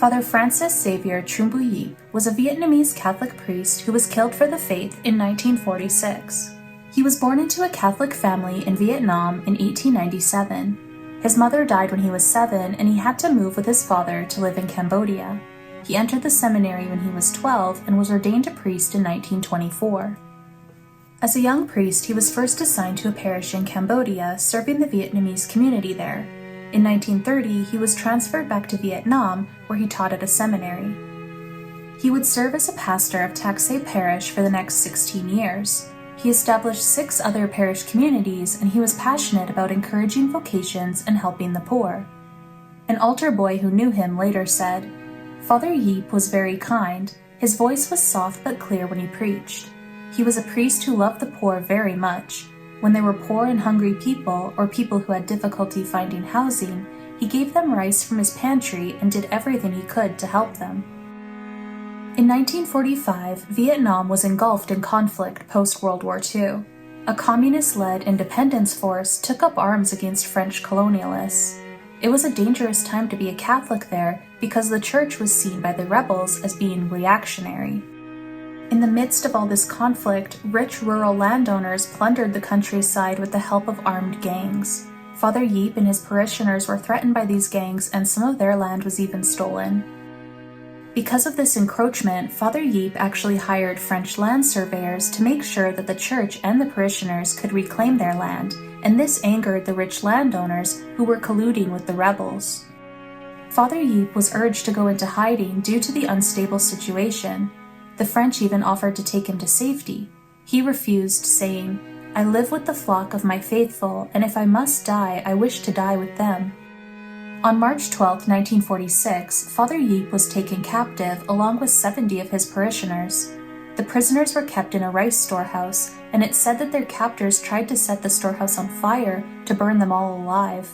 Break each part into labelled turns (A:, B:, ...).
A: Father Francis Xavier Truong Buu Diep was a Vietnamese Catholic priest who was killed for the faith in 1946. He was born into a Catholic family in Vietnam in 1897. His mother died when he was 7, and he had to move with his father to live in Cambodia. He entered the seminary when he was 12 and was ordained a priest in 1924. As a young priest, he was first assigned to a parish in Cambodia, serving the Vietnamese community there. In 1930, he was transferred back to Vietnam, where he taught at a seminary. He would serve as a pastor of Tak Se Parish for the next 16 years. He established 6 other parish communities, and he was passionate about encouraging vocations and helping the poor. An altar boy who knew him later said, "Father Diep was very kind. His voice was soft but clear when he preached. He was a priest who loved the poor very much. When there were poor and hungry people, or people who had difficulty finding housing, he gave them rice from his pantry and did everything he could to help them." In 1945, Vietnam was engulfed in conflict post-World War II. A communist-led independence force took up arms against French colonialists. It was a dangerous time to be a Catholic there because the church was seen by the rebels as being reactionary. In the midst of all this conflict, rich rural landowners plundered the countryside with the help of armed gangs. Father Diep and his parishioners were threatened by these gangs, and some of their land was even stolen. Because of this encroachment, Father Diep actually hired French land surveyors to make sure that the church and the parishioners could reclaim their land, and this angered the rich landowners who were colluding with the rebels. Father Diep was urged to go into hiding due to the unstable situation. The French even offered to take him to safety. He refused, saying, "I live with the flock of my faithful, and if I must die, I wish to die with them." On March 12, 1946, Father Diep was taken captive along with 70 of his parishioners. The prisoners were kept in a rice storehouse, and it said that their captors tried to set the storehouse on fire to burn them all alive.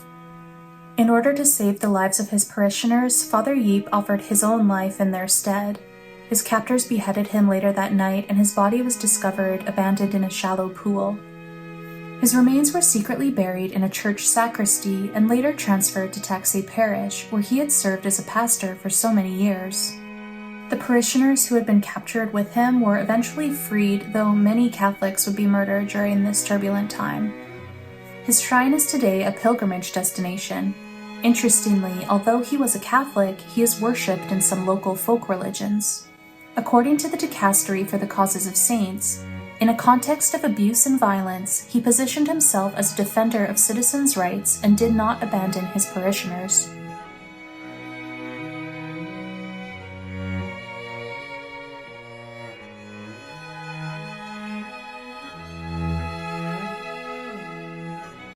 A: In order to save the lives of his parishioners, Father Diep offered his own life in their stead. His captors beheaded him later that night, and his body was discovered abandoned in a shallow pool. His remains were secretly buried in a church sacristy and later transferred to Tak Se Parish, where he had served as a pastor for so many years. The parishioners who had been captured with him were eventually freed, though many Catholics would be murdered during this turbulent time. His shrine is today a pilgrimage destination. Interestingly, although he was a Catholic, he is worshipped in some local folk religions. According to the Dicastery for the Causes of Saints, in a context of abuse and violence, he positioned himself as a defender of citizens' rights and did not abandon his parishioners.